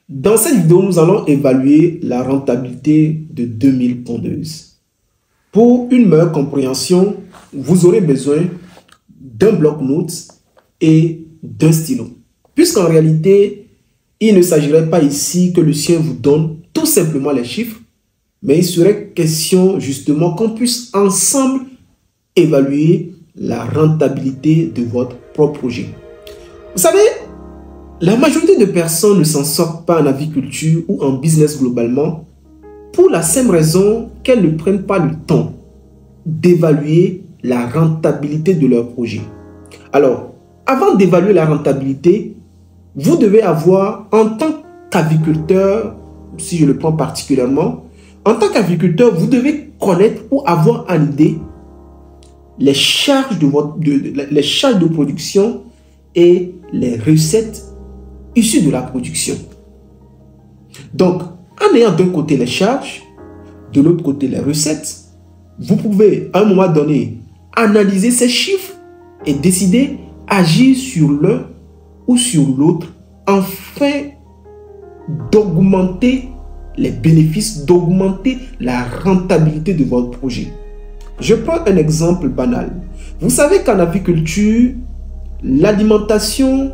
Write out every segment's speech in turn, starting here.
Dans cette vidéo, nous allons évaluer la rentabilité de 2000 pondeuses. Pour une meilleure compréhension, vous aurez besoin d'un bloc-notes et d'un stylo. Puisqu'en réalité, il ne s'agirait pas ici que Lucien vous donne tout simplement les chiffres, mais il serait question justement qu'on puisse ensemble évaluer la rentabilité de votre propre projet. Vous savez, la majorité de personnes ne s'en sortent pas en aviculture ou en business globalement pour la simple raison qu'elles ne prennent pas le temps d'évaluer la rentabilité de leur projet. Alors, avant d'évaluer la rentabilité, vous devez avoir, en tant qu'aviculteur, si je le prends particulièrement, en tant qu'aviculteur, vous devez connaître ou avoir en idée les charges les charges de production et les recettes issues de la production. Donc, en ayant d'un côté les charges, de l'autre côté les recettes, vous pouvez à un moment donné analyser ces chiffres et décider agir sur l'un ou sur l'autre afin d'augmenter les bénéfices, d'augmenter la rentabilité de votre projet. Je prends un exemple banal. Vous savez qu'en aviculture, l'alimentation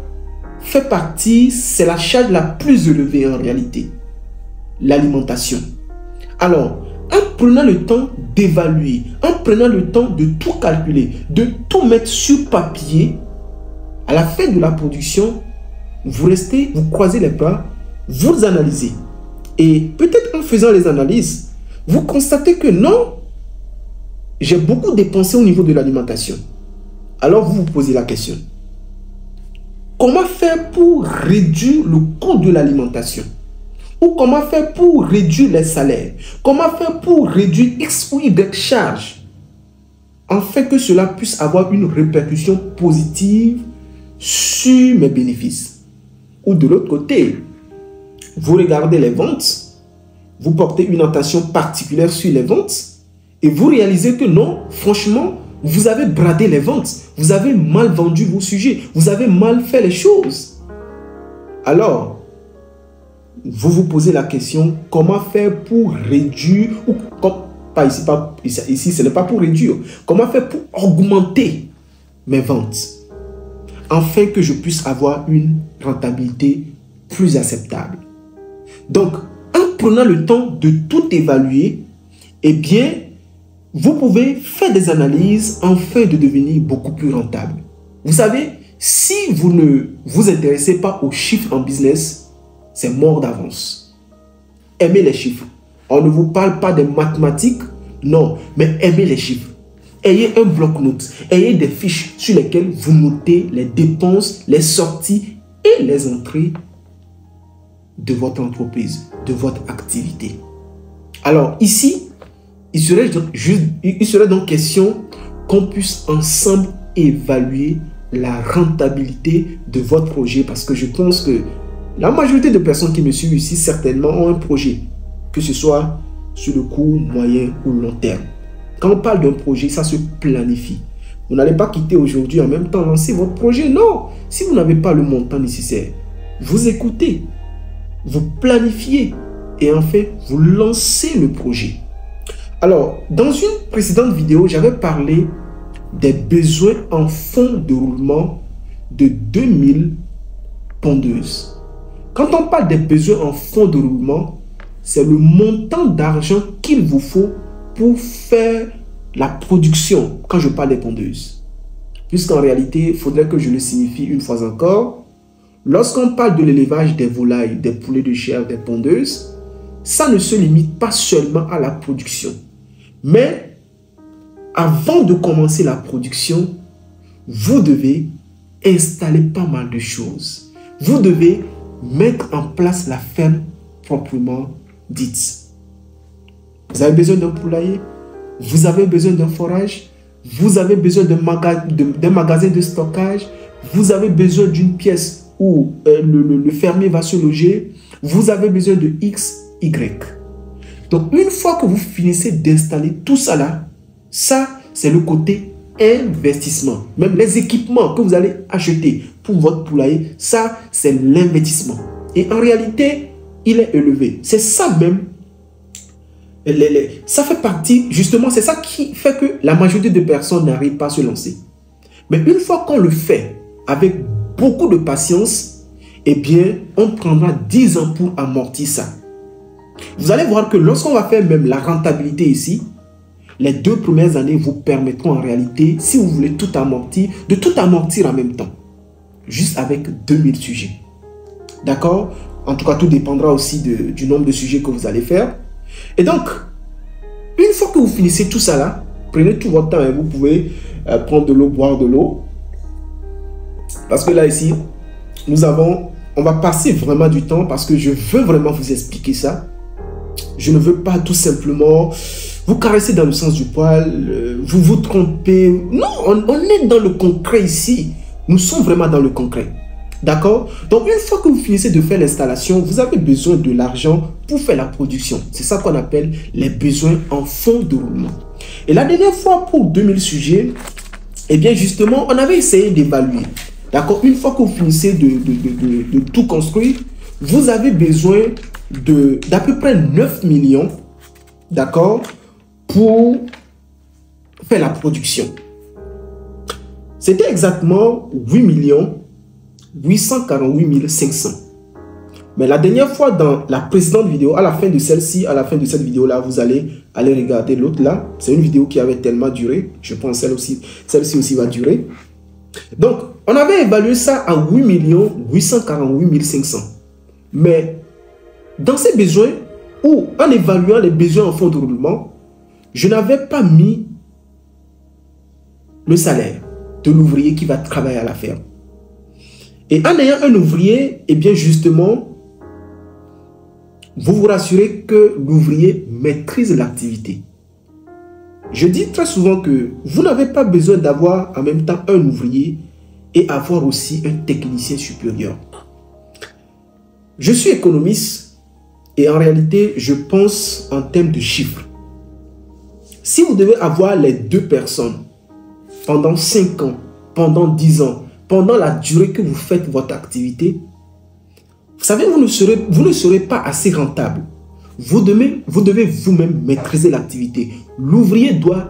fait partie, c'est la charge la plus élevée en réalité. L'alimentation. Alors, en prenant le temps d'évaluer, en prenant le temps de tout calculer, de tout mettre sur papier, à la fin de la production, vous restez, vous croisez les bras, vous analysez. Et peut-être en faisant les analyses, vous constatez que non, j'ai beaucoup dépensé au niveau de l'alimentation. Alors vous vous posez la question. Comment faire pour réduire le coût de l'alimentation? Ou comment faire pour réduire les salaires? Comment faire pour réduire X ou Y charges? Afin que cela puisse avoir une répercussion positive sur mes bénéfices. Ou de l'autre côté, vous regardez les ventes, vous portez une attention particulière sur les ventes et vous réalisez que non, franchement, vous avez bradé les ventes, vous avez mal vendu vos sujets, vous avez mal fait les choses. Alors, vous vous posez la question, comment faire pour réduire, ou ici ce n'est pas pour réduire, comment faire pour augmenter mes ventes, afin que je puisse avoir une rentabilité plus acceptable. Donc, en prenant le temps de tout évaluer, eh bien, vous pouvez faire des analyses afin de devenir beaucoup plus rentable. Vous savez, si vous ne vous intéressez pas aux chiffres en business, c'est mort d'avance. Aimez les chiffres. On ne vous parle pas des mathématiques, non, mais aimez les chiffres. Ayez un bloc-notes, ayez des fiches sur lesquelles vous notez les dépenses, les sorties et les entrées de votre entreprise, de votre activité. Alors ici, il serait donc question qu'on puisse ensemble évaluer la rentabilité de votre projet, parce que je pense que la majorité de personnes qui me suivent ici certainement ont un projet, que ce soit sur le court, moyen ou long terme. Quand on parle d'un projet, ça se planifie. Vous n'allez pas quitter aujourd'hui en même temps lancer votre projet, non. Si vous n'avez pas le montant nécessaire, vous écoutez, vous planifiez et en fait, vous lancez le projet. Alors, dans une précédente vidéo, j'avais parlé des besoins en fonds de roulement de 2000 pondeuses. Quand on parle des besoins en fonds de roulement, c'est le montant d'argent qu'il vous faut pour faire la production quand je parle des pondeuses. Puisqu'en réalité, il faudrait que je le signifie une fois encore. Lorsqu'on parle de l'élevage des volailles, des poulets de chair, des pondeuses, ça ne se limite pas seulement à la production. Mais avant de commencer la production, vous devez installer pas mal de choses. Vous devez mettre en place la ferme proprement dite. Vous avez besoin d'un poulailler, vous avez besoin d'un forage, vous avez besoin d'un magasin de stockage, vous avez besoin d'une pièce où le fermier va se loger, vous avez besoin de X, Y. Donc, une fois que vous finissez d'installer tout ça là, ça, c'est le côté investissement. Même les équipements que vous allez acheter pour votre poulailler, ça, c'est l'investissement. Et en réalité, il est élevé. C'est ça même. Ça fait partie, justement, c'est ça qui fait que la majorité de personnes n'arrivent pas à se lancer. Mais une fois qu'on le fait avec beaucoup de patience, eh bien, on prendra 10 ans pour amortir ça. Vous allez voir que lorsqu'on va faire même la rentabilité ici, les 2 premières années vous permettront en réalité, si vous voulez tout amortir, de tout amortir en même temps. Juste avec 2000 sujets. D'accord? En tout cas, tout dépendra aussi du nombre de sujets que vous allez faire. Et donc, une fois que vous finissez tout ça là, prenez tout votre temps et vous pouvez prendre de l'eau, boire de l'eau. Parce que là, ici, on va passer vraiment du temps parce que je veux vraiment vous expliquer ça. Je ne veux pas tout simplement vous caresser dans le sens du poil, vous vous trompez. Non, on est dans le concret ici. Nous sommes vraiment dans le concret. D'accord? Donc, une fois que vous finissez de faire l'installation, vous avez besoin de l'argent pour faire la production. C'est ça qu'on appelle les besoins en fonds de roulement. Et la dernière fois, pour 2000 sujets, eh bien, justement, on avait essayé d'évaluer. D'accord? Une fois que vous finissez de tout construire, vous avez besoin d'à peu près 9 millions, d'accord, pour faire la production. C'était exactement 8 848 500. Mais la dernière fois, dans la précédente vidéo, à la fin de celle-ci, à la fin de cette vidéo-là, vous allez aller regarder l'autre là. C'est une vidéo qui avait tellement duré. Je pense que celle-ci aussi va durer. Donc, on avait évalué ça à 8 848 500. Mais dans ces besoins, ou en évaluant les besoins en fonds de roulement, je n'avais pas mis le salaire de l'ouvrier qui va travailler à la ferme. Et en ayant un ouvrier, eh bien justement, vous vous rassurez que l'ouvrier maîtrise l'activité. Je dis très souvent que vous n'avez pas besoin d'avoir en même temps un ouvrier et avoir aussi un technicien supérieur. Je suis économiste et en réalité, je pense en termes de chiffres. Si vous devez avoir les 2 personnes pendant 5 ans, pendant 10 ans, pendant la durée que vous faites votre activité, vous savez, vous ne serez pas assez rentable. Vous devez vous-même maîtriser l'activité. L'ouvrier doit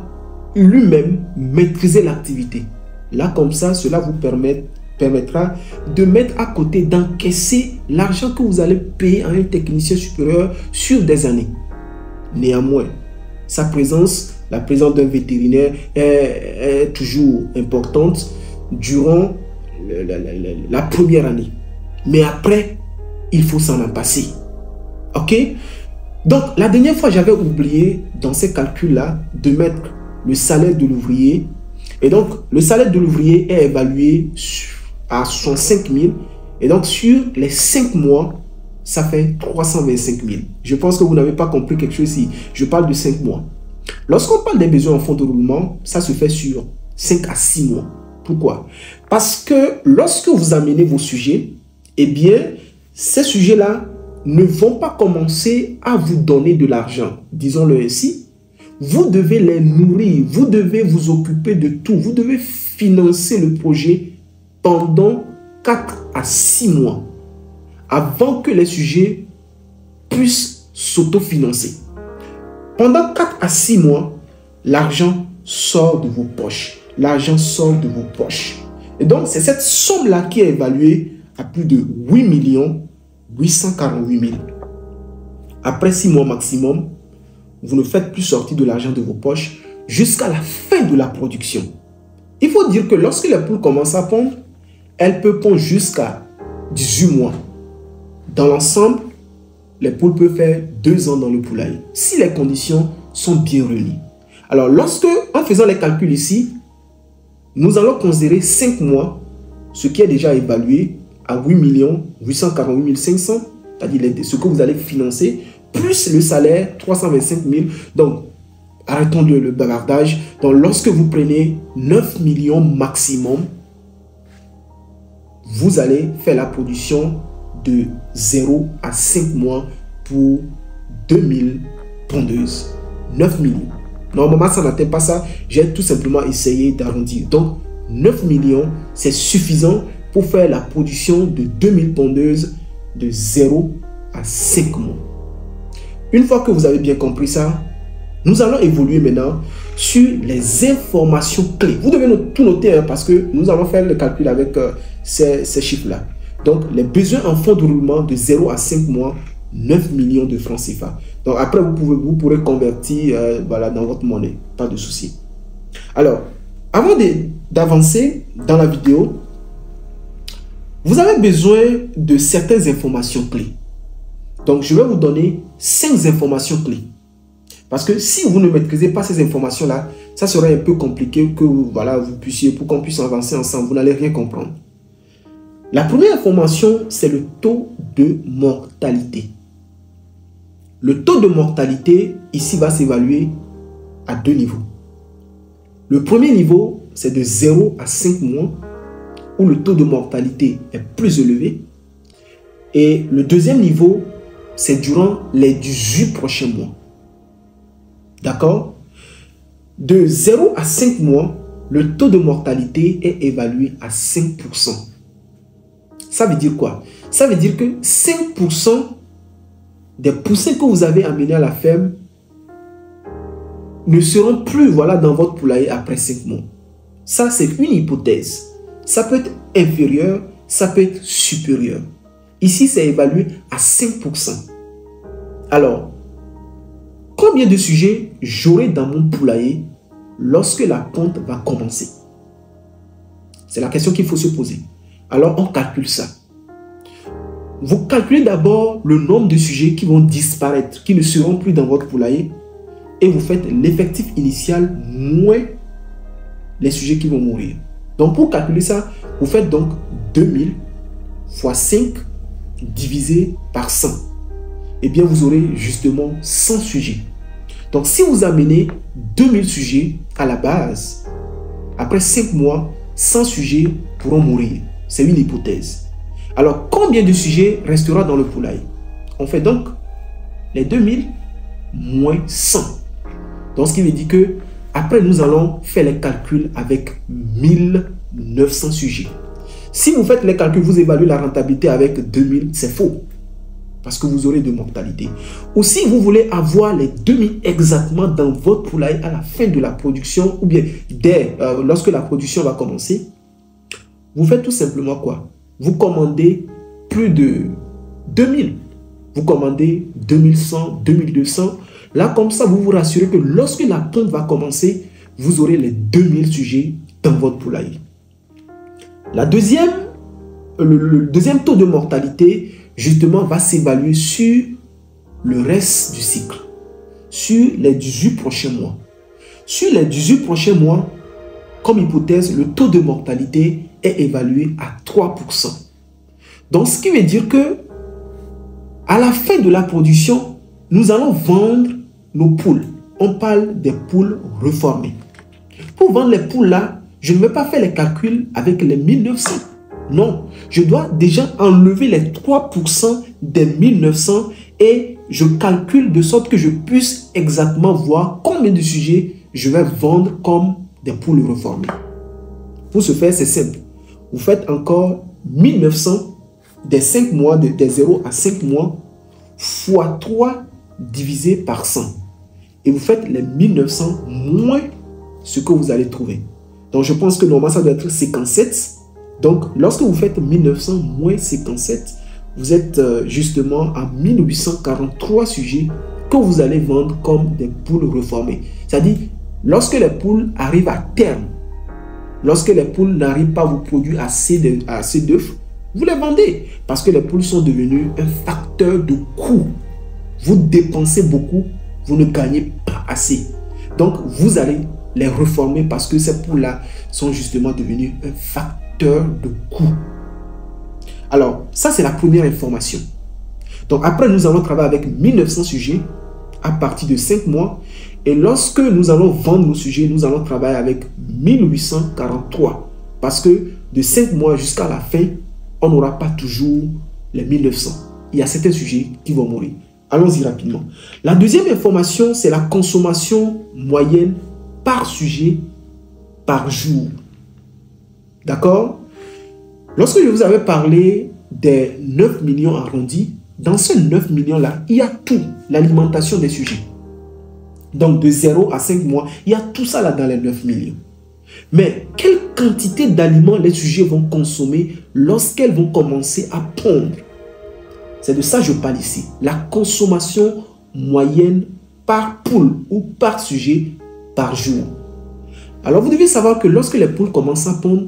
lui-même maîtriser l'activité. Là, comme ça, cela vous permettra de mettre à côté, d'encaisser l'argent que vous allez payer à un technicien supérieur sur des années. Néanmoins, sa présence, la présence d'un vétérinaire est toujours importante durant la première année. Mais après, il faut s'en passer. Ok? Donc, la dernière fois, j'avais oublié dans ces calculs-là de mettre le salaire de l'ouvrier. Et donc, le salaire de l'ouvrier est évalué à 65 000. Et donc, sur les 5 mois, ça fait 325 000. Je pense que vous n'avez pas compris quelque chose ici. Je parle de 5 mois. Lorsqu'on parle des besoins en fonds de roulement, ça se fait sur 5 à 6 mois. Pourquoi? Parce que lorsque vous amenez vos sujets, eh bien, ces sujets-là ne vont pas commencer à vous donner de l'argent. Disons-le ainsi. Vous devez les nourrir, vous devez vous occuper de tout. Vous devez financer le projet pendant 4 à 6 mois avant que les sujets puissent s'autofinancer. Pendant 4 à 6 mois, l'argent sort de vos poches. L'argent sort de vos poches. Et donc, c'est cette somme-là qui est évaluée à plus de 8 848 000. Après 6 mois maximum, vous ne faites plus sortir de l'argent de vos poches jusqu'à la fin de la production. Il faut dire que lorsque les poules commencent à pondre, elles peuvent pondre jusqu'à 18 mois. Dans l'ensemble, les poules peuvent faire 2 ans dans le poulailler, si les conditions sont bien réunies. Alors, en faisant les calculs ici, nous allons considérer 5 mois, ce qui est déjà évalué à 8 848 500, c'est-à-dire ce que vous allez financer, plus le salaire, 325 000. Donc, arrêtons le bavardage. Donc, lorsque vous prenez 9 millions maximum, vous allez faire la production de 0 à 5 mois pour 2000 pondeuses. 9 millions. Normalement, ça n'atteint pas ça. J'ai tout simplement essayé d'arrondir. Donc, 9 millions, c'est suffisant pour faire la production de 2000 pondeuses de 0 à 5 mois. Une fois que vous avez bien compris ça, nous allons évoluer maintenant sur les informations clés. Vous devez tout noter hein, parce que nous allons faire le calcul avec ces chiffres-là. Donc, les besoins en fonds de roulement de 0 à 5 mois, 9 millions de francs CFA. Donc, après, vous pourrez convertir voilà, dans votre monnaie. Pas de souci. Alors, avant d'avancer dans la vidéo, vous avez besoin de certaines informations clés. Donc, je vais vous donner 5 informations clés. Parce que si vous ne maîtrisez pas ces informations-là, ça serait un peu compliqué que voilà, pour qu'on puisse avancer ensemble. Vous n'allez rien comprendre. La première information, c'est le taux de mortalité. Le taux de mortalité, ici, va s'évaluer à 2 niveaux. Le premier niveau, c'est de 0 à 5 mois, où le taux de mortalité est plus élevé. Et le deuxième niveau, c'est durant les 18 prochains mois. D'accord? De 0 à 5 mois, le taux de mortalité est évalué à 5%. Ça veut dire quoi? Ça veut dire que 5% des poussins que vous avez amenés à la ferme ne seront plus voilà, dans votre poulailler après 5 mois. Ça, c'est une hypothèse. Ça peut être inférieur, ça peut être supérieur. Ici, c'est évalué à 5%. Alors, combien de sujets j'aurai dans mon poulailler lorsque la ponte va commencer? C'est la question qu'il faut se poser. Alors, on calcule ça. Vous calculez d'abord le nombre de sujets qui vont disparaître, qui ne seront plus dans votre poulailler, et vous faites l'effectif initial moins les sujets qui vont mourir. Donc, pour calculer ça, vous faites donc 2000 fois 5 divisé par 100. Eh bien, vous aurez justement 100 sujets. Donc, si vous amenez 2000 sujets à la base, après 5 mois, 100 sujets pourront mourir. C'est une hypothèse. Alors, combien de sujets restera dans le poulailler? On fait donc les 2000 moins 100. Donc, ce qui veut dire que après, nous allons faire les calculs avec 1900 sujets. Si vous faites les calculs, vous évaluez la rentabilité avec 2000, c'est faux. Parce que vous aurez de mortalité. Ou si vous voulez avoir les 2000 exactement dans votre poulailler à la fin de la production, ou bien lorsque la production va commencer, vous faites tout simplement quoi? Vous commandez plus de 2000. Vous commandez 2100, 2200. Là, comme ça, vous vous rassurez que lorsque la ponte va commencer, vous aurez les 2000 sujets dans votre poulailler. Le deuxième taux de mortalité, justement, va s'évaluer sur le reste du cycle, sur les 18 prochains mois. Sur les 18 prochains mois, comme hypothèse, le taux de mortalité est évalué à 3%. Donc, ce qui veut dire que à la fin de la production, nous allons vendre nos poules. On parle des poules reformées. Pour vendre les poules là, je ne vais pas faire les calculs avec les 1900. Non, je dois déjà enlever les 3% des 1900 et je calcule de sorte que je puisse exactement voir combien de sujets je vais vendre comme des poules reformées. Pour ce faire, c'est simple. Vous faites encore 1900 des 5 mois, des 0 à 5 mois, fois 3 divisé par 100. Et vous faites les 1900 moins ce que vous allez trouver. Donc, je pense que normalement, ça doit être 57. Donc, lorsque vous faites 1900 moins 57, vous êtes justement à 1843 sujets que vous allez vendre comme des poules reformées. C'est-à-dire, lorsque les poules arrivent à terme, lorsque les poules n'arrivent pas à vous produire assez d'œufs, vous les vendez. Parce que les poules sont devenues un facteur de coût. Vous dépensez beaucoup, vous ne gagnez pas assez. Donc, vous allez les reformer parce que ces poules-là sont justement devenues un facteur de coût. Alors, ça, c'est la première information. Donc, après, nous allons travailler avec 1900 sujets à partir de 5 mois. Et lorsque nous allons vendre nos sujets, nous allons travailler avec 1843. Parce que de 5 mois jusqu'à la fin, on n'aura pas toujours les 1900. Il y a certains sujets qui vont mourir. Allons-y rapidement. La deuxième information, c'est la consommation moyenne par sujet par jour. D'accord? Lorsque je vous avais parlé des 9 millions arrondis, dans ce 9 millions-là, il y a tout, l'alimentation des sujets. Donc, de 0 à 5 mois, il y a tout ça là dans les 9 millions. Mais quelle quantité d'aliments les sujets vont consommer lorsqu'elles vont commencer à pondre? C'est de ça que je parle ici. La consommation moyenne par poule ou par sujet par jour. Alors, vous devez savoir que lorsque les poules commencent à pondre,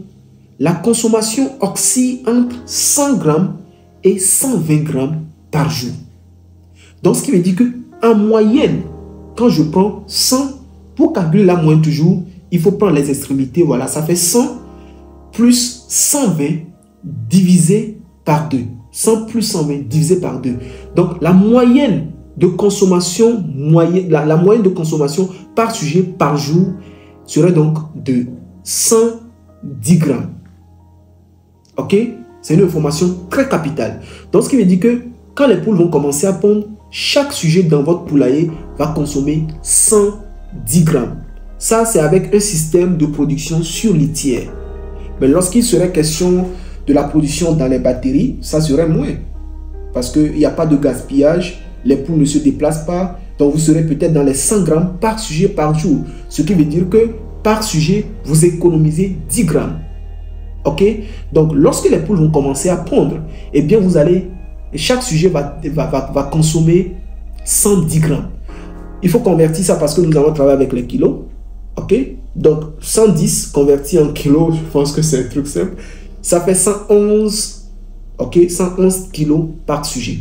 la consommation oscille entre 100 grammes et 120 grammes par jour. Donc, ce qui veut dire qu'en moyenne, quand je prends 100, pour calculer la moyenne toujours, il faut prendre les extrémités. Voilà, ça fait 100 plus 120 divisé par 2. 100 plus 120 divisé par 2. Donc, la moyenne de consommation, la moyenne de consommation par sujet par jour serait donc de 110 grammes. Ok? C'est une information très capitale. Donc, ce qui veut dire que quand les poules vont commencer à pondre, chaque sujet dans votre poulailler va consommer 110 grammes. Ça, c'est avec un système de production sur litière. Mais lorsqu'il serait question de la production dans les batteries, ça serait moins. Parce qu'il n'y a pas de gaspillage, les poules ne se déplacent pas. Donc, vous serez peut-être dans les 100 grammes par sujet par jour. Ce qui veut dire que par sujet, vous économisez 10 grammes. Ok? Donc, lorsque les poules vont commencer à pondre, eh bien, vous allez, chaque sujet va consommer 110 grammes. Il faut convertir ça parce que nous allons travailler avec les kilos. Ok? Donc, 110 converti en kilos, je pense que c'est un truc simple. Ça fait 111, ok? 111 kilos par sujet.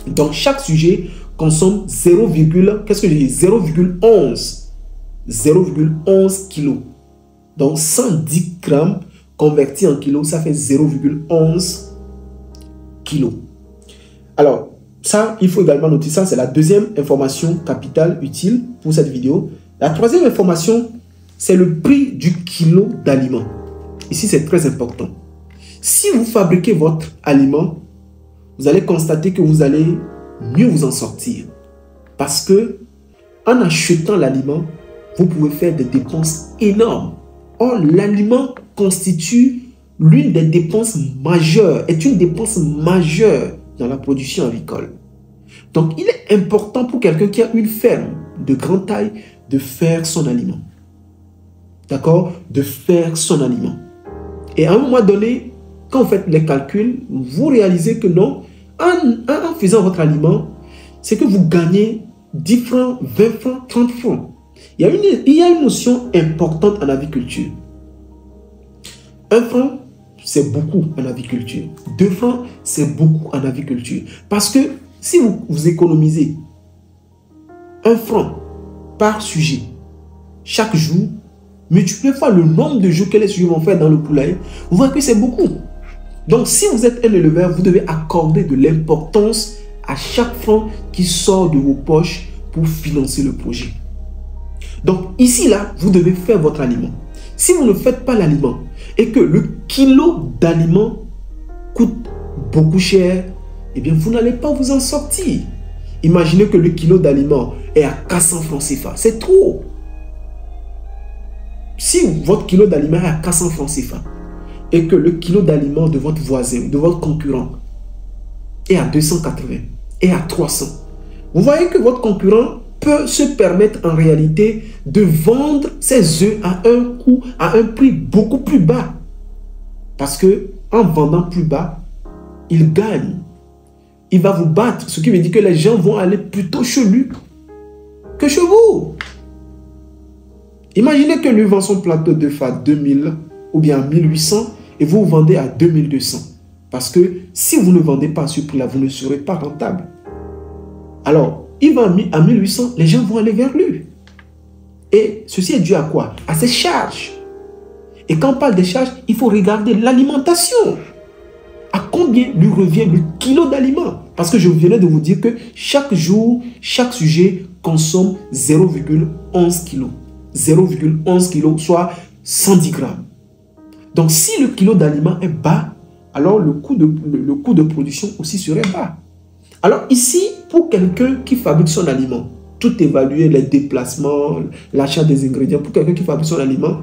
Donc, chaque sujet consomme 0,11 kilos. Donc, 110 grammes converti en kilos, ça fait 0,11 kilos. Alors, ça, il faut également noter ça. C'est la deuxième information capitale utile pour cette vidéo. La troisième information, c'est le prix du kilo d'aliment. Ici, c'est très important. Si vous fabriquez votre aliment, vous allez constater que vous allez mieux vous en sortir. Parce que en achetant l'aliment, vous pouvez faire des dépenses énormes. Or, l'aliment constitue l'une des dépenses majeures, est une dépense majeure dans la production avicole. Donc, il est important pour quelqu'un qui a une ferme de grande taille de faire son aliment. D'accord? De faire son aliment. Et à un moment donné, quand vous faites les calculs, vous réalisez que non, en faisant votre aliment, c'est que vous gagnez 10 francs, 20 francs, 30 francs. Il y a une notion importante en aviculture. 1 franc, c'est beaucoup en aviculture. 2 francs, c'est beaucoup en aviculture. Parce que si vous économisez 1 franc par sujet chaque jour, multipliez par le nombre de jours que les sujets vont faire dans le poulailler, vous voyez que c'est beaucoup. Donc, si vous êtes un éleveur, vous devez accorder de l'importance à chaque franc qui sort de vos poches pour financer le projet. Donc, ici, là, vous devez faire votre aliment. Si vous ne faites pas l'aliment et que le kilo d'aliment coûte beaucoup cher, eh bien, vous n'allez pas vous en sortir. Imaginez que le kilo d'aliment est à 400 francs CFA. C'est trop. Si votre kilo d'aliment est à 400 francs CFA et que le kilo d'aliment de votre voisin, de votre concurrent est à 280 et à 300, vous voyez que votre concurrent peut se permettre en réalité de vendre ses œufs à un coût, à un prix beaucoup plus bas. Parce que en vendant plus bas, il gagne. Il va vous battre, ce qui veut dire que les gens vont aller plutôt chez lui que chez vous. Imaginez que lui vend son plateau de d'œufs à 2000 ou bien à 1800 et vous vendez à 2200. Parce que si vous ne vendez pas à ce prix-là, vous ne serez pas rentable. Alors, il vend à 1800, les gens vont aller vers lui. Et ceci est dû à quoi? À ses charges. Et quand on parle des charges, il faut regarder l'alimentation. À combien lui revient le kilo d'aliments? Parce que je venais de vous dire que chaque jour, chaque sujet consomme 0,11 kg. 0,11 kg, soit 110 grammes. Donc, si le kilo d'aliment est bas, alors le coût de production aussi serait bas. Alors ici, pour quelqu'un qui fabrique son aliment, tout évaluer, les déplacements, l'achat des ingrédients, pour quelqu'un qui fabrique son aliment,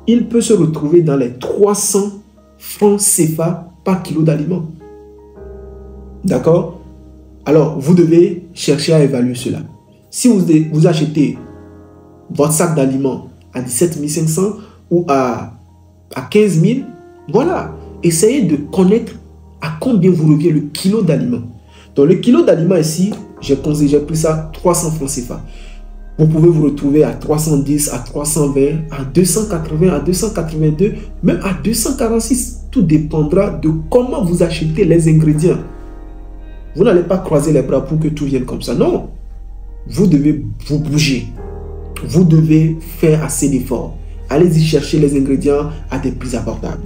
il peut se retrouver dans les 300 francs CFA par kilo d'aliments. D'accord? Alors, vous devez chercher à évaluer cela. Si vous achetez votre sac d'aliments à 17 500 ou à 15 000, voilà. Essayez de connaître à combien vous revient le kilo d'aliments. Donc, le kilo d'aliments ici, j'ai pris ça 300 francs CFA. Vous pouvez vous retrouver à 310, à 320, à 280, à 282, même à 246. Tout dépendra de comment vous achetez les ingrédients. Vous n'allez pas croiser les bras pour que tout vienne comme ça. Non. Vous devez vous bouger. Vous devez faire assez d'efforts. Allez-y chercher les ingrédients à des prix abordables.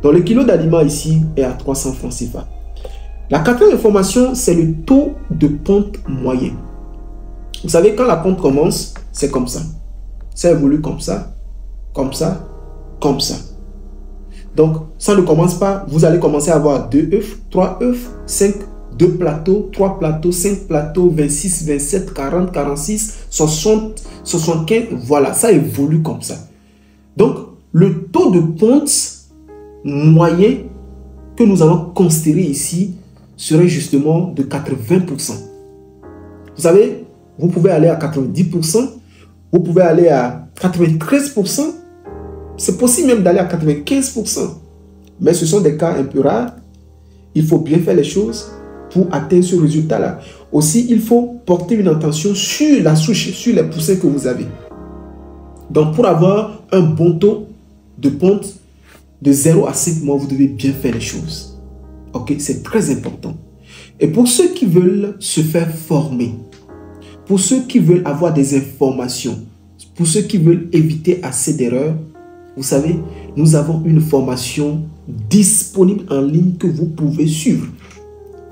Donc, le kilo d'aliments ici est à 300 francs CFA. La quatrième information, c'est le taux de ponte moyen. Vous savez, quand la ponte commence, c'est comme ça. Ça évolue comme ça, comme ça, comme ça. Donc, ça ne commence pas. Vous allez commencer à avoir 2 œufs, 3 œufs, 5, 2 plateaux, 3 plateaux, 5 plateaux, 26, 27, 40, 46, 60, 75. Voilà, ça évolue comme ça. Donc, le taux de ponte moyen que nous allons considérer ici serait justement de 80%. Vous savez, vous pouvez aller à 90%, vous pouvez aller à 93%, c'est possible même d'aller à 95%. Mais ce sont des cas un peu rares. Il faut bien faire les choses pour atteindre ce résultat-là. Aussi, il faut porter une attention sur la souche, sur les poussins que vous avez. Donc, pour avoir un bon taux de ponte de 0 à 5 mois, vous devez bien faire les choses. Ok, c'est très important. Et pour ceux qui veulent se faire former, pour ceux qui veulent avoir des informations, pour ceux qui veulent éviter assez d'erreurs, vous savez, nous avons une formation disponible en ligne que vous pouvez suivre.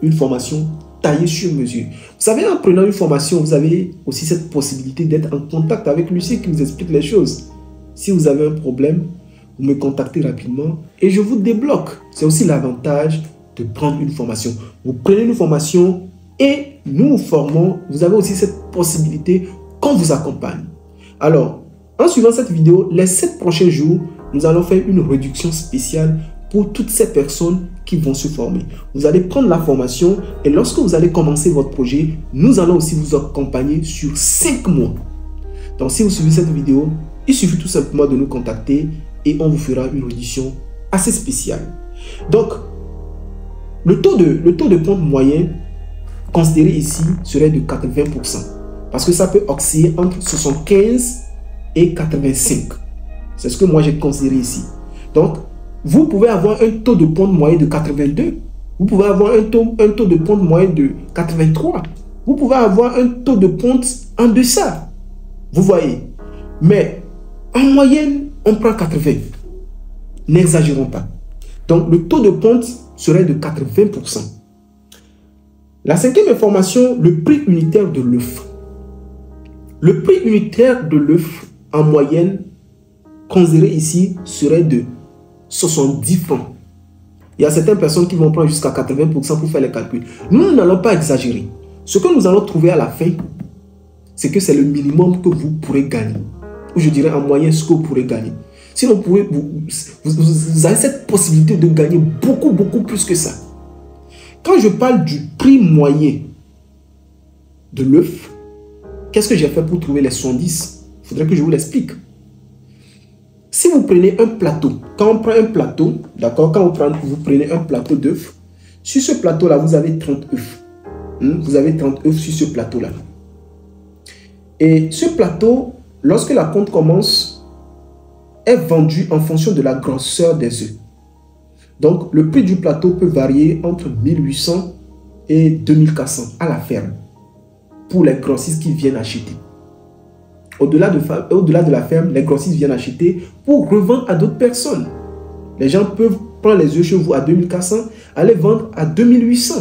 Une formation taillée sur mesure. Vous savez, en prenant une formation, vous avez aussi cette possibilité d'être en contact avec Lucie qui vous explique les choses. Si vous avez un problème, vous me contactez rapidement et je vous débloque. C'est aussi l'avantage de prendre une formation. Vous prenez une formation et nous vous formons. Vous avez aussi cette possibilité qu'on vous accompagne. Alors, en suivant cette vidéo, les 7 prochains jours, nous allons faire une réduction spéciale pour toutes ces personnes qui vont se former. Vous allez prendre la formation et lorsque vous allez commencer votre projet, nous allons aussi vous accompagner sur 5 mois. Donc, si vous suivez cette vidéo, il suffit tout simplement de nous contacter et on vous fera une réduction assez spéciale. Donc, le taux de ponte moyen considéré ici serait de 80%. Parce que ça peut osciller entre 75 et 85. C'est ce que moi j'ai considéré ici. Donc, vous pouvez avoir un taux de ponte moyen de 82. Vous pouvez avoir un taux de ponte moyen de 83. Vous pouvez avoir un taux de ponte en deçà. Vous voyez. Mais en moyenne, on prend 80. N'exagérons pas. Donc, le taux de ponte serait de 80%. La cinquième information, le prix unitaire de l'œuf. Le prix unitaire de l'œuf, en moyenne, considéré ici, serait de 70 francs. Il y a certaines personnes qui vont prendre jusqu'à 80% pour faire les calculs. Nous n'allons pas exagérer. Ce que nous allons trouver à la fin, c'est que c'est le minimum que vous pourrez gagner. Ou je dirais en moyenne ce que vous pourrez gagner. Sinon, vous avez cette possibilité de gagner beaucoup, beaucoup plus que ça. Quand je parle du prix moyen de l'œuf, qu'est-ce que j'ai fait pour trouver les 70? Il faudrait que je vous l'explique. Si vous prenez un plateau, quand on prend un plateau, d'accord, quand vous prenez un plateau d'œufs, sur ce plateau-là, vous avez 30 œufs. Vous avez 30 œufs sur ce plateau-là. Et ce plateau, lorsque la ponte commence, est vendu en fonction de la grosseur des œufs. Donc, le prix du plateau peut varier entre 1800 et 2400 à la ferme pour les grossistes qui viennent acheter. Au-delà de la ferme, les grossistes viennent acheter pour revendre à d'autres personnes. Les gens peuvent prendre les œufs chez vous à 2400, aller vendre à 2800,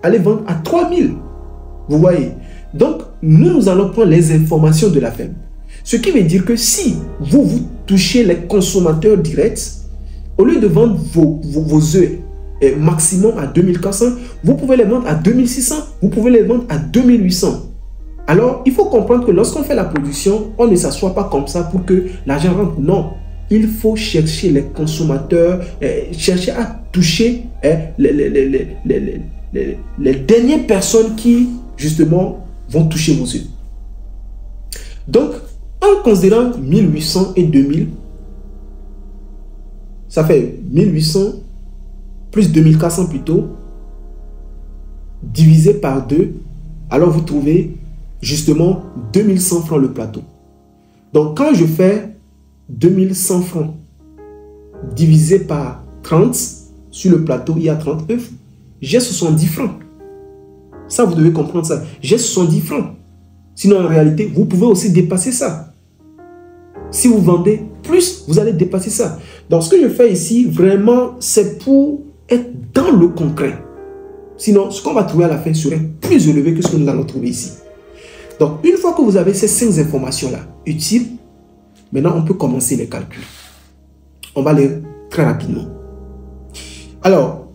aller vendre à 3000. Vous voyez? Donc, nous allons prendre les informations de la ferme. Ce qui veut dire que si vous touchez les consommateurs directs, au lieu de vendre vos œufs maximum à 2400, vous pouvez les vendre à 2600, vous pouvez les vendre à 2800. Alors, il faut comprendre que lorsqu'on fait la production, on ne s'assoit pas comme ça pour que l'argent rentre. Non, il faut chercher les consommateurs, chercher à toucher les dernières personnes qui, justement, vont toucher vos œufs. Donc, en considérant 1800 et 2000, ça fait 1800 plus 2400 plutôt, divisé par 2, alors vous trouvez justement 2100 francs le plateau. Donc, quand je fais 2100 francs divisé par 30, sur le plateau, il y a 30 œufs, j'ai 70 francs. Ça, vous devez comprendre ça. J'ai 70 francs. Sinon, en réalité, vous pouvez aussi dépasser ça. Si vous vendez plus, vous allez dépasser ça. Donc, ce que je fais ici, vraiment, c'est pour être dans le concret. Sinon, ce qu'on va trouver à la fin serait plus élevé que ce que nous allons trouver ici. Donc, une fois que vous avez ces 5 informations-là utiles, maintenant, on peut commencer les calculs. On va les très rapidement. Alors,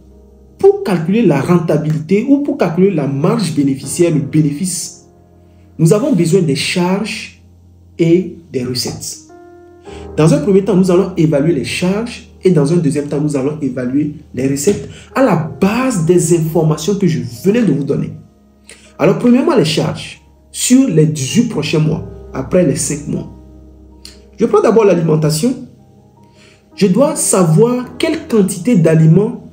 pour calculer la rentabilité ou pour calculer la marge bénéficiaire, le bénéfice, nous avons besoin des charges et des recettes. Dans un premier temps, nous allons évaluer les charges et dans un deuxième temps, nous allons évaluer les recettes à la base des informations que je venais de vous donner. Alors, premièrement, les charges sur les 18 prochains mois, après les 5 mois. Je prends d'abord l'alimentation. Je dois savoir quelle quantité d'aliments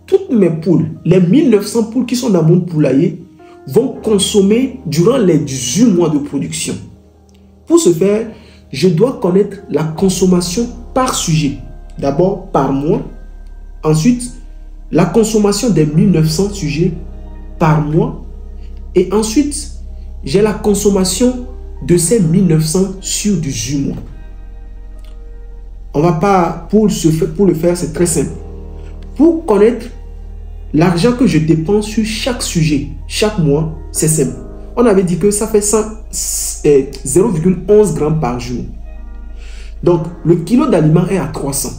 toutes mes poules, les 1900 poules qui sont dans mon poulailler, vont consommer durant les 18 mois de production. Pour ce faire, je dois connaître la consommation par sujet. D'abord par mois. Ensuite, la consommation des 1900 sujets par mois. Et ensuite, j'ai la consommation de ces 1900 sur 18 mois. On va pas, pour le faire, c'est très simple. Pour connaître l'argent que je dépense sur chaque sujet, chaque mois, c'est simple. On avait dit que ça fait 0,11 grammes par jour. Donc, le kilo d'aliment est à 300.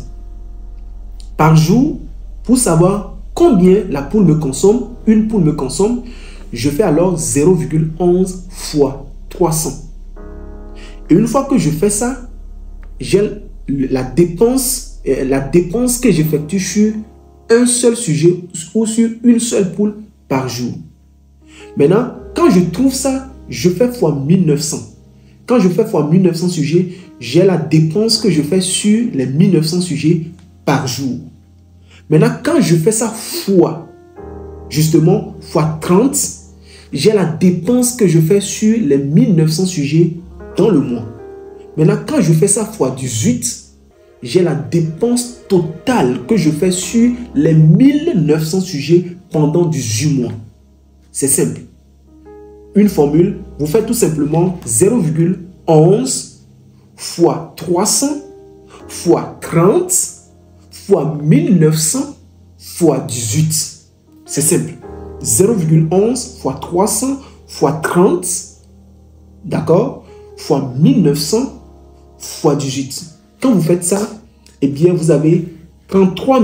Par jour, pour savoir combien la poule me consomme, une poule me consomme, je fais alors 0,11 fois 300. Et une fois que je fais ça, j'ai la dépense que j'effectue sur un seul sujet ou sur une seule poule par jour. Maintenant, quand je trouve ça, je fais fois 1900. Quand je fais fois 1900 sujets, j'ai la dépense que je fais sur les 1900 sujets par jour. Maintenant, quand je fais ça fois, justement, fois 30, j'ai la dépense que je fais sur les 1900 sujets dans le mois. Maintenant, quand je fais ça fois 18, j'ai la dépense totale que je fais sur les 1900 sujets pendant 18 mois. C'est simple. Une formule, vous faites tout simplement 0,11 fois 300 fois 30 fois 1900 fois 18. C'est simple. 0,11 fois 300 fois 30, d'accord, fois 1900 fois 18. Quand vous faites ça, eh bien, vous avez 33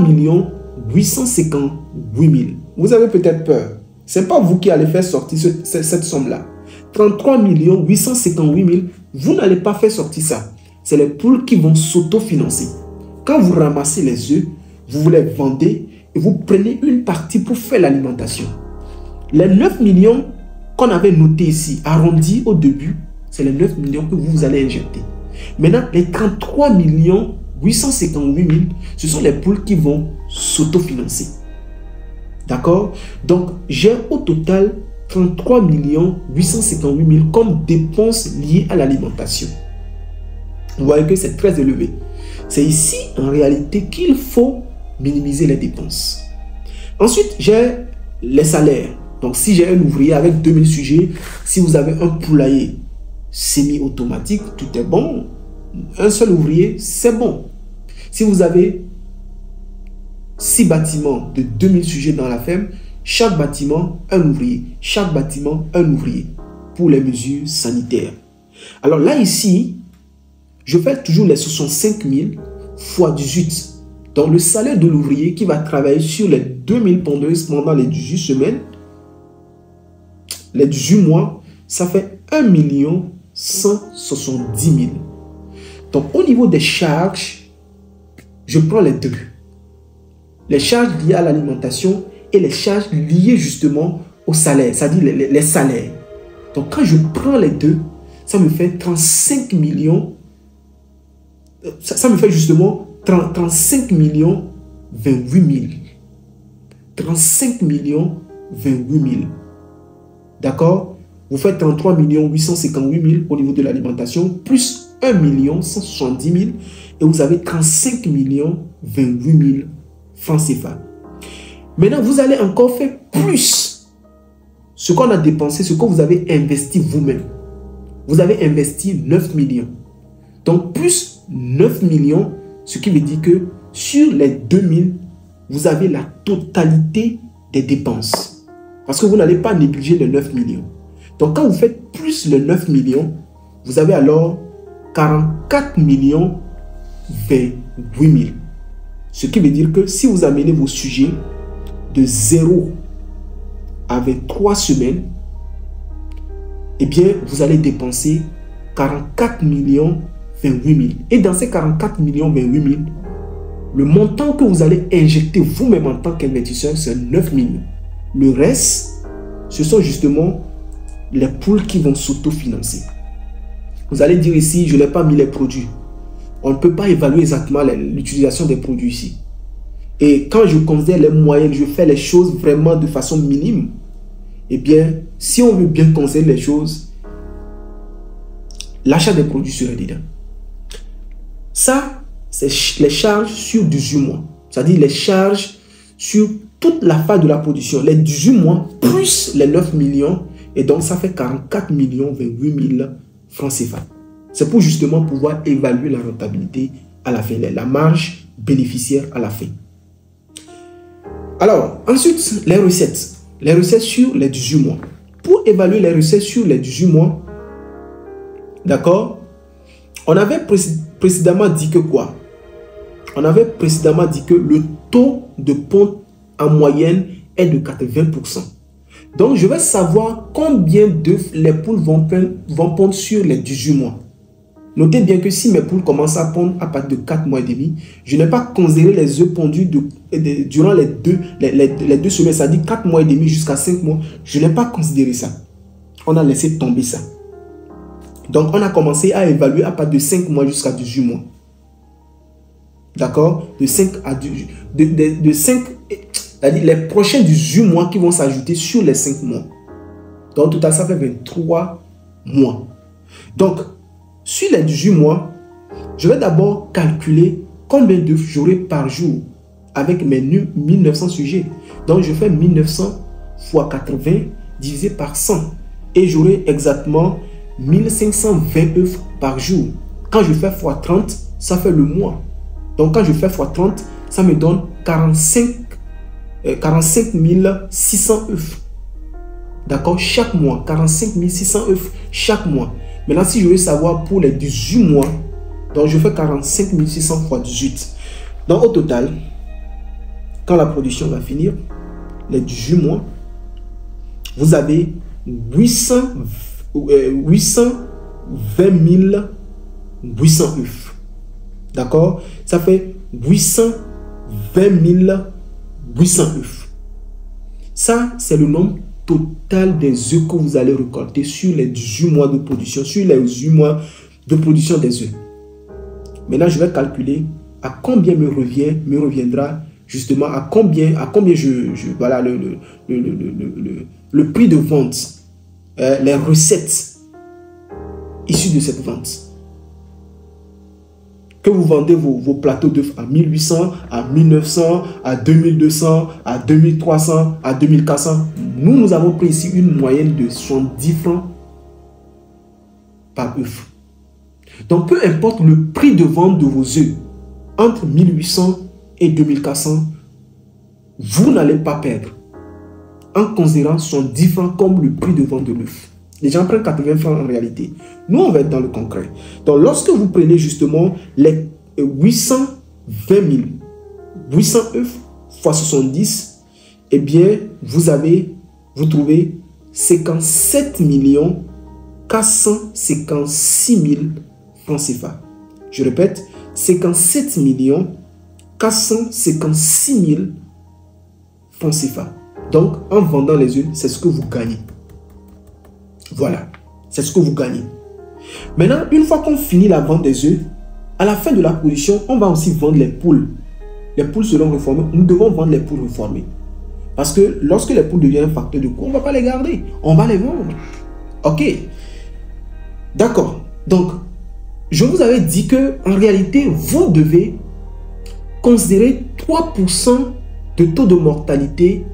858 000. Vous avez peut-être peur. Ce n'est pas vous qui allez faire sortir cette somme-là. 33 858 000, vous n'allez pas faire sortir ça. C'est les poules qui vont s'autofinancer. Quand vous ramassez les œufs, vous les vendez et vous prenez une partie pour faire l'alimentation. Les 9 millions qu'on avait notés ici, arrondis au début, c'est les 9 millions que vous allez injecter. Maintenant, les 33 858 000, ce sont les poules qui vont s'autofinancer. D'accord? Donc, j'ai au total 33 858 000 comme dépenses liées à l'alimentation. Vous voyez que c'est très élevé. C'est ici, en réalité, qu'il faut minimiser les dépenses. Ensuite, j'ai les salaires. Donc, si j'ai un ouvrier avec 2000 sujets, si vous avez un poulailler semi-automatique, tout est bon. Un seul ouvrier, c'est bon. Si vous avez 6 bâtiments de 2000 sujets dans la ferme, chaque bâtiment, un ouvrier. Chaque bâtiment, un ouvrier. Pour les mesures sanitaires. Alors là, ici, je fais toujours les 65 000 fois 18. Donc, le salaire de l'ouvrier qui va travailler sur les 2000 pondeuses pendant les 18 semaines, les 18 mois, ça fait 1 170 000. Donc, au niveau des charges, je prends les deux. Les charges liées à l'alimentation et les charges liées justement au salaire, c'est-à-dire les salaires. Donc quand je prends les deux, ça me fait 35 millions, ça me fait justement 35 millions 28 000. 35 millions 28 000. D'accord? Vous faites 33 858 000 au niveau de l'alimentation, plus 1 170 000 et vous avez 35 millions 28 000 francs CFA. Maintenant, vous allez encore faire plus ce qu'on a dépensé, ce que vous avez investi vous-même. Vous avez investi 9 millions. Donc, plus 9 millions, ce qui veut dire que sur les 2000, vous avez la totalité des dépenses. Parce que vous n'allez pas négliger les 9 millions. Donc, quand vous faites plus les 9 millions, vous avez alors 44 millions 28 000. Ce qui veut dire que si vous amenez vos sujets de 0 à 23 semaines, eh bien, vous allez dépenser 44 millions 28 000. Et dans ces 44 millions 28 000, le montant que vous allez injecter vous-même en tant qu'investisseur, c'est 9 millions. Le reste, ce sont justement les poules qui vont s'autofinancer. Vous allez dire ici, je n'ai pas mis les produits. On ne peut pas évaluer exactement l'utilisation des produits ici. Et quand je considère les moyennes, je fais les choses vraiment de façon minime. Eh bien, si on veut bien considérer les choses, l'achat des produits serait dedans. Ça, c'est les charges sur 18 mois. C'est-à-dire les charges sur toute la phase de la production. Les 18 mois plus les 9 millions. Et donc, ça fait 44 millions 28 000 francs CFA. C'est pour justement pouvoir évaluer la rentabilité à la fin, la marge bénéficiaire à la fin. Alors, ensuite, les recettes. Les recettes sur les 18 mois. Pour évaluer les recettes sur les 18 mois, d'accord, on avait précédemment dit que quoi? On avait précédemment dit que le taux de ponte en moyenne est de 80%. Donc, je vais savoir combien d'œufs les poules vont pondre sur les 18 mois. Notez bien que si mes poules commencent à pondre à partir de 4 mois et demi, je n'ai pas considéré les œufs pondus durant les deux semaines, c'est-à-dire 4 mois et demi jusqu'à 5 mois. Je n'ai pas considéré ça. On a laissé tomber ça. Donc, on a commencé à évaluer à partir de 5 mois jusqu'à 18 mois. D'accord? De 5 à 18. De 5, c'est-à-dire les prochains 18 mois qui vont s'ajouter sur les 5 mois. Donc, tout à ça fait 23 mois. Donc, sur les 18 mois, je vais d'abord calculer combien d'œufs j'aurai par jour avec mes 1900 sujets. Donc, je fais 1900 fois 80 divisé par 100. Et j'aurai exactement 1520 œufs par jour. Quand je fais fois 30, ça fait le mois. Donc, quand je fais fois 30, ça me donne 45 600 œufs. D'accord? Chaque mois. 45 600 œufs chaque mois. Maintenant, si je veux savoir pour les 18 mois, donc je fais 45 600 fois 18. Donc, au total, quand la production va finir, les 18 mois, vous avez 820 800 œufs. D'accord? Ça fait 820 800 œufs. Ça, c'est le nombre total des œufs que vous allez récolter sur les 18 mois de production, sur les 18 mois de production des œufs. Maintenant, je vais calculer à combien me reviendra justement à combien voilà le prix de vente, les recettes issues de cette vente. Que vous vendez vos plateaux d'œufs à 1800, à 1900, à 2200, à 2300, à 2400. Nous avons pris ici une moyenne de 70 francs par œuf. Donc, peu importe le prix de vente de vos œufs, entre 1800 et 2400, vous n'allez pas perdre en considérant 70 francs comme le prix de vente de l'œuf. Les gens prennent 80 francs en réalité. Nous, on va être dans le concret. Donc, lorsque vous prenez justement les 820 800 œufs fois 70, eh bien, vous trouvez 57 456 000 francs CFA. Je répète, 57 456 000 francs CFA. Donc, en vendant les œufs, c'est ce que vous gagnez. Voilà, c'est ce que vous gagnez. Maintenant, une fois qu'on finit la vente des œufs, à la fin de la production, on va aussi vendre les poules. Les poules seront reformées. Nous devons vendre les poules reformées. Parce que lorsque les poules deviennent un facteur de coût, on ne va pas les garder. On va les vendre. Ok. D'accord. Donc, je vous avais dit que en réalité, vous devez considérer 3% de taux de mortalité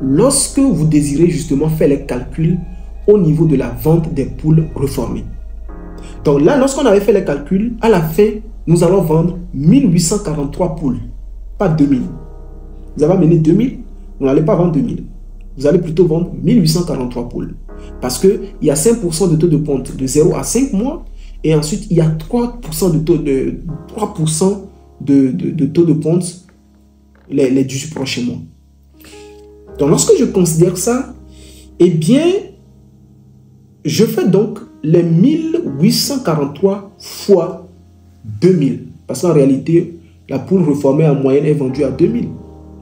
lorsque vous désirez justement faire les calculs au niveau de la vente des poules reformées. Donc là, lorsqu'on avait fait les calculs, à la fin, nous allons vendre 1843 poules, pas 2000. Vous avez amené 2000, vous n'allez pas vendre 2000. Vous allez plutôt vendre 1843 poules. Parce qu'il y a 5% de taux de ponte de 0 à 5 mois. Et ensuite, il y a 3% de taux de ponte les 18 prochains mois. Donc, lorsque je considère ça, eh bien, je fais donc les 1843 fois 2000. Parce qu'en réalité, la poule reformée en moyenne est vendue à 2000.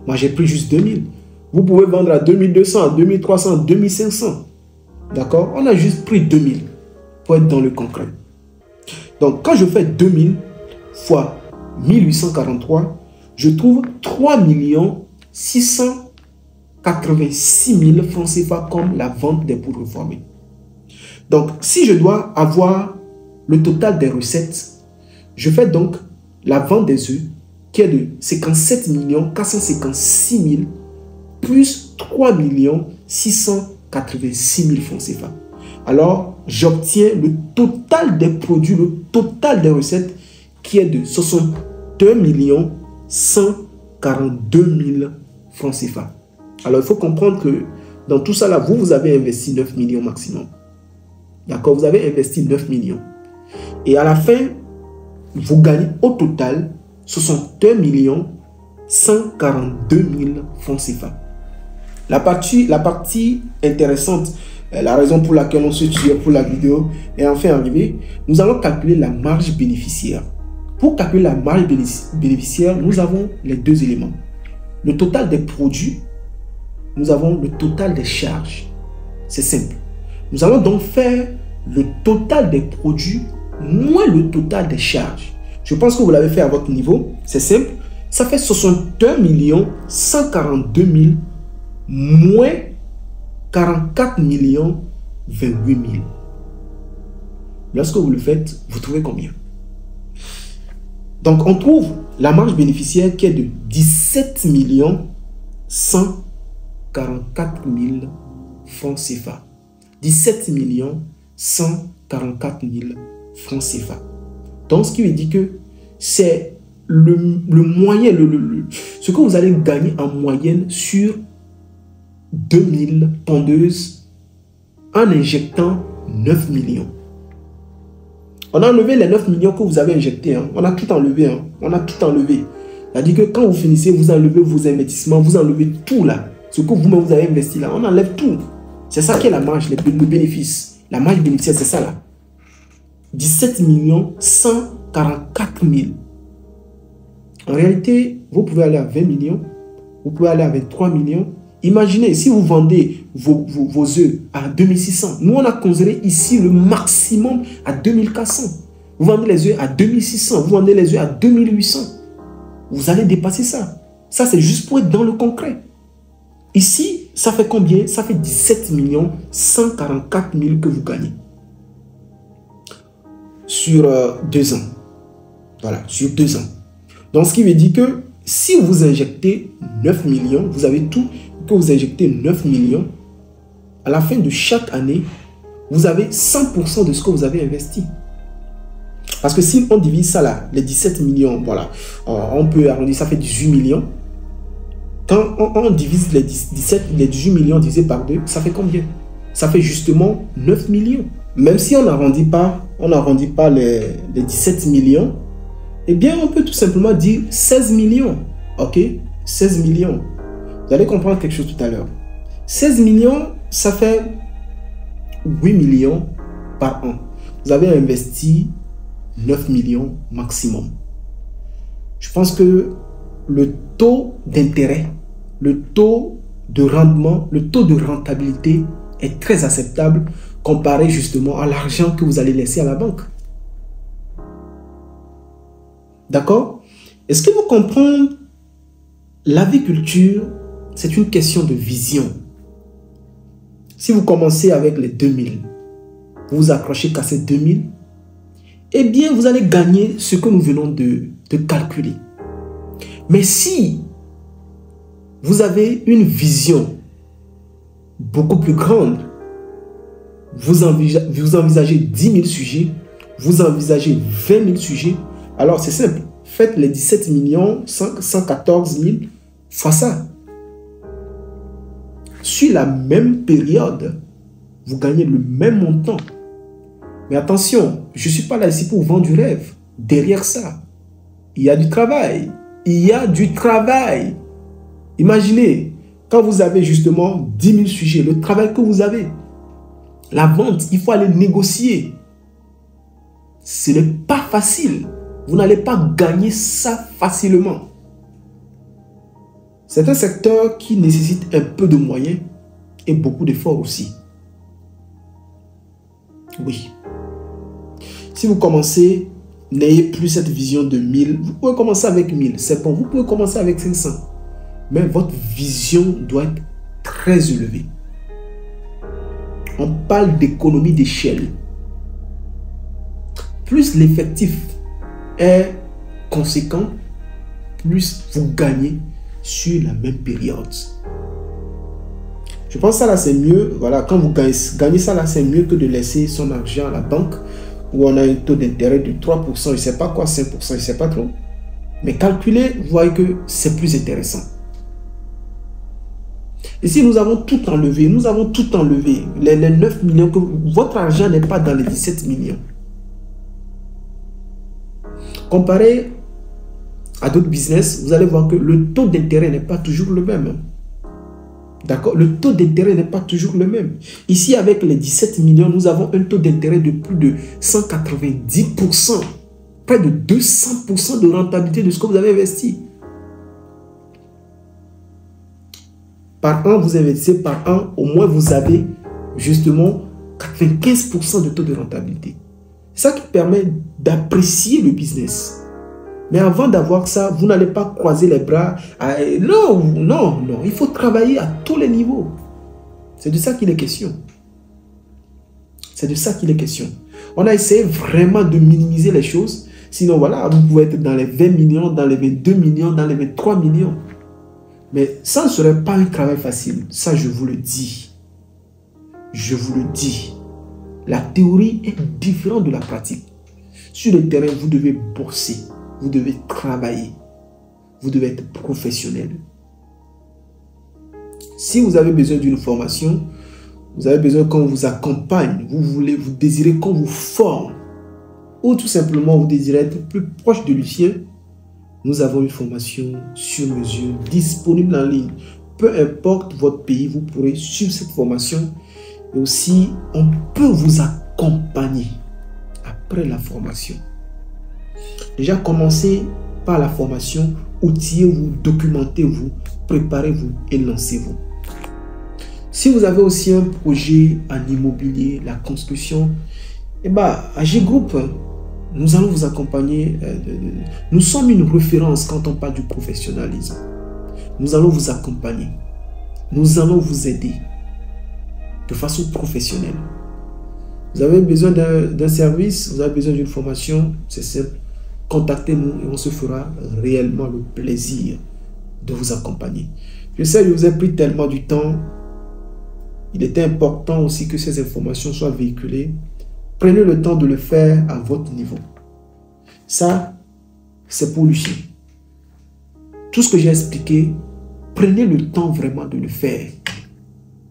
Moi, j'ai pris juste 2000. Vous pouvez vendre à 2200, à 2300, 2500. D'accord? On a juste pris 2000 pour être dans le concret. Donc, quand je fais 2000 fois 1843, je trouve 3 686 000 francs CFA comme la vente des poules reformées. Donc, si je dois avoir le total des recettes, je fais donc la vente des œufs qui est de 57 456 000 plus 3 686 000 francs CFA. Alors, j'obtiens le total des produits, le total des recettes qui est de 61 142 000 francs CFA. Alors, il faut comprendre que dans tout ça là, vous avez investi 9 millions maximum. D'accord? Vous avez investi 9 millions. Et à la fin, vous gagnez au total 61 142 000 francs CFA. La partie intéressante, la raison pour laquelle on se tue pour la vidéo est enfin arrivée, nous allons calculer la marge bénéficiaire. Pour calculer la marge bénéficiaire, nous avons les deux éléments. Le total des produits, nous avons le total des charges. C'est simple. Nous allons donc faire le total des produits moins le total des charges. Je pense que vous l'avez fait à votre niveau. C'est simple. Ça fait 61 142 000 moins 44 28 000. Lorsque vous le faites, vous trouvez combien? Donc, on trouve la marge bénéficiaire qui est de 17 144 000 francs CFA. 17 144 000 francs CFA. Donc, ce qui veut dire que c'est le moyen, ce que vous allez gagner en moyenne sur 2000 pondeuses en injectant 9 millions. On a enlevé les 9 millions que vous avez injectés. Hein. On a tout enlevé. Hein. On a tout enlevé. C'est-à-dire que quand vous finissez, vous enlevez vos investissements, vous enlevez tout là. Ce que vous-même vous avez investi là, on enlève tout. C'est ça qui est la marge, le bénéfice. La marge bénéficiaire, c'est ça là. 17 144 000. En réalité, vous pouvez aller à 20 millions. Vous pouvez aller à 23 millions. Imaginez, si vous vendez vos œufs à 2600, nous on a considéré ici le maximum à 2400. Vous vendez les œufs à 2600, vous vendez les œufs à 2800. Vous allez dépasser ça. Ça, c'est juste pour être dans le concret. Ici, ça fait combien? Ça fait 17 144 000 que vous gagnez. Sur 2 ans. Voilà, sur 2 ans. Donc, ce qui veut dire que si vous injectez 9 millions, vous avez tout, que vous injectez 9 millions, à la fin de chaque année, vous avez 100% de ce que vous avez investi. Parce que si on divise ça là, les 17 millions, voilà, on peut arrondir, ça fait 18 millions. Quand on divise les 18 millions divisé par 2, ça fait combien? Ça fait justement 9 millions. Même si on n'arrondit pas les 17 millions, eh bien, on peut tout simplement dire 16 millions. Ok? 16 millions. Vous allez comprendre quelque chose tout à l'heure. 16 millions, ça fait 8 millions par an. Vous avez investi 9 millions maximum. Je pense que le taux d'intérêt, le taux de rendement, le taux de rentabilité est très acceptable comparé justement à l'argent que vous allez laisser à la banque. D'accord? Est-ce que vous comprenez? L'aviculture, c'est une question de vision. Si vous commencez avec les 2000, vous vous accrochez qu'à ces 2000, eh bien, vous allez gagner ce que nous venons de calculer. Mais si vous avez une vision beaucoup plus grande, vous envisagez 10 000 sujets, vous envisagez 20 000 sujets, alors c'est simple, faites les 17 114 000 fois ça. Sur la même période, vous gagnez le même montant. Mais attention, je ne suis pas là ici pour vendre du rêve. Derrière ça, il y a du travail. Il y a du travail. Imaginez, quand vous avez justement 10 000 sujets, le travail que vous avez, la vente, il faut aller négocier. Ce n'est pas facile. Vous n'allez pas gagner ça facilement. C'est un secteur qui nécessite un peu de moyens et beaucoup d'efforts aussi. Oui. Si vous commencez, n'ayez plus cette vision de 1000. Vous pouvez commencer avec 1000. C'est bon, vous pouvez commencer avec 500. Mais votre vision doit être très élevée. On parle d'économie d'échelle. Plus l'effectif est conséquent, plus vous gagnez sur la même période. Je pense que ça là c'est mieux. Voilà, quand vous gagnez ça là, c'est mieux que de laisser son argent à la banque où on a un taux d'intérêt de 3%, je ne sais pas quoi, 5%, je ne sais pas trop. Mais calculez, vous voyez que c'est plus intéressant. Ici, nous avons tout enlevé. Nous avons tout enlevé. Les 9 millions, votre argent n'est pas dans les 17 millions. Comparé à d'autres business, vous allez voir que le taux d'intérêt n'est pas toujours le même. D'accord? Le taux d'intérêt n'est pas toujours le même. Ici, avec les 17 millions, nous avons un taux d'intérêt de plus de 190%. Près de 200% de rentabilité de ce que vous avez investi. Par an, vous investissez par an, au moins vous avez justement 95% de taux de rentabilité. C'est ça qui permet d'apprécier le business. Mais avant d'avoir ça, vous n'allez pas croiser les bras. Non, non, non. Il faut travailler à tous les niveaux. C'est de ça qu'il est question. C'est de ça qu'il est question. On a essayé vraiment de minimiser les choses. Sinon, voilà, vous pouvez être dans les 20 millions, dans les 22 millions, dans les 23 millions. Mais ça ne serait pas un travail facile. Ça, je vous le dis. Je vous le dis. La théorie est différente de la pratique. Sur le terrain, vous devez bosser. Vous devez travailler. Vous devez être professionnel. Si vous avez besoin d'une formation, vous avez besoin qu'on vous accompagne, vous désirez qu'on vous forme, ou tout simplement vous désirez être plus proche de Lucien, nous avons une formation sur mesure disponible en ligne. Peu importe votre pays, vous pourrez suivre cette formation. Et aussi, on peut vous accompagner après la formation. Déjà, commencez par la formation, outillez-vous, documentez-vous, préparez-vous et lancez-vous. Si vous avez aussi un projet en immobilier, la construction, eh bien, à G-Group, nous allons vous accompagner. Nous sommes une référence quand on parle du professionnalisme. Nous allons vous accompagner. Nous allons vous aider de façon professionnelle. Vous avez besoin d'un service, vous avez besoin d'une formation, c'est simple. Contactez-nous et on se fera réellement le plaisir de vous accompagner. Je sais, je vous ai pris tellement du temps. Il était important aussi que ces informations soient véhiculées. Prenez le temps de le faire à votre niveau. Ça, c'est pour Lucien. Tout ce que j'ai expliqué, prenez le temps vraiment de le faire.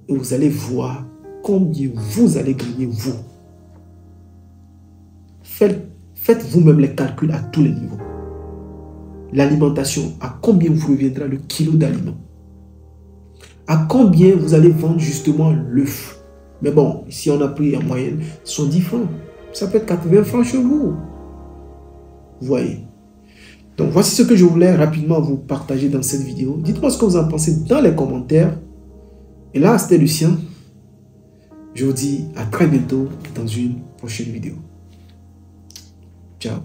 Et vous allez voir combien vous allez gagner, vous. Faites vous-même les calculs à tous les niveaux. L'alimentation, à combien vous reviendra le kilo d'aliment? À combien vous allez vendre justement l'œuf? Mais bon, ici on a pris en moyenne 110 francs. Ça peut être 80 francs chez vous. Vous voyez. Donc voici ce que je voulais rapidement vous partager dans cette vidéo. Dites-moi ce que vous en pensez dans les commentaires. Et là, c'était Lucien. Je vous dis à très bientôt dans une prochaine vidéo. Ciao.